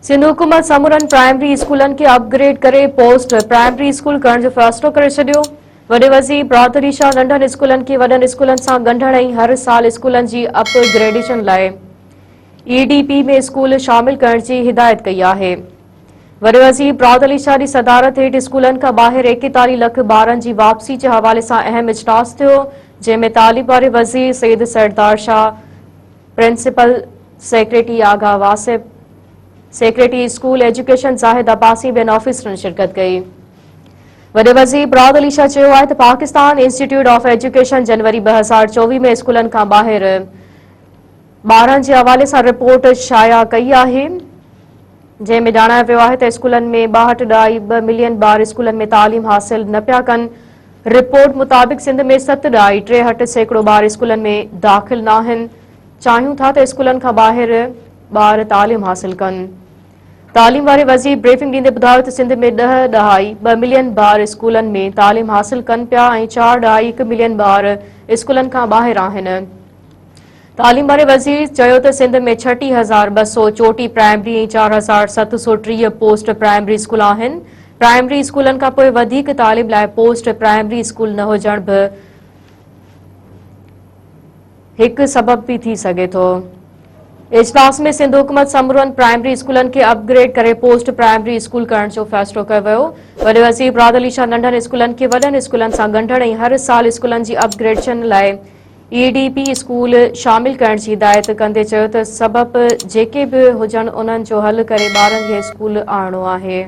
सिंध हुकूमत समूरनि प्राइमरी स्कूलनि खे अपग्रेड करे पोस्ट प्राइमरी स्कूल करण जो फ़ैसिलो करे छॾियो। वॾे वज़ीर बहादुर शाह नंढनि स्कूलनि खे वॾनि स्कूलनि सां ॻंढण ऐं हर साल स्कूलनि जी अपग्रेडेशन लाइ ईडीपी में स्कूल शामिल करण जी हिदायत कई आहे। वॾे वज़ीर बहादुर शाह जी सदारत हेठि स्कूलनि खां ॿाहिरि 41 लख ॿारनि जी वापसी जे हवाले सां अहम इजलास थियो, जंहिं में तालीम वारे वज़ीर Saeed Sardar Shah, principal secretary Agha Wasif, secretary school education Zahid Abbasi ॿियनि ऑफिसरनि शिरकत कई। वॾे वज़ीर बहादुर शाह चयो आहे त पाकिस्तान इंस्टीट्यूट ऑफ एजुकेशन जनवरी 2024 में स्कूलनि खां ॿाहिरि ॿारनि जे हवाले सां रिपोर्ट शाया कई आहे, जंहिं में ॼाणायो वियो आहे त स्कूलनि में 62.2 मिलियन ॿार स्कूलनि में तालीम हासिल न पिया कनि। रिपोर्ट मुताबिक़ सिंध में 7.63% ॿार स्कूलनि में दाख़िल न आहिनि। चाहियूं था त स्कूलनि खां ॿाहिरि ॿार तालीम हासिल कनि। तालीम वारे वज़ीर ब्रीफिंग ॾींदे ॿुधायो त सिंध में 10.2 मिलियन ॿार स्कूलनि में तालीम हासिल कनि पिया ऐं 4.1 मिलियन ॿार स्कूलनि खां ॿाहिरि आहिनि। तालीम वारे वज़ीर चयो त सिंध में 36,234 प्राइमरी ऐं 4,730 पोस्ट प्राइमरी स्कूल आहिनि। प्राइमरी स्कूलनि खां पोइ वधीक तालीम लाइ पोस्ट प्राइमरी स्कूल न हुजण बि हिकु सबब भी थी सघे थो। इजलास में सिंध हुकूमत समूरनि प्राइमरी स्कूलनि खे अपग्रेड करे पोस्ट प्राइमरी स्कूल करण जो फ़ैसिलो कयो वियो। वॾे वज़ीर बहादुर शाह नंढनि स्कूलनि खे वॾनि स्कूलनि सां ॻंढण ऐं हर साल स्कूलनि जी अपग्रेडेशन लाइ ईडीपी स्कूल शामिल करण जी हिदायत कंदे चयो त सबब जेके बि हुजनि उन्हनि जो हल करे ॿारनि खे स्कूल आणणो आहे।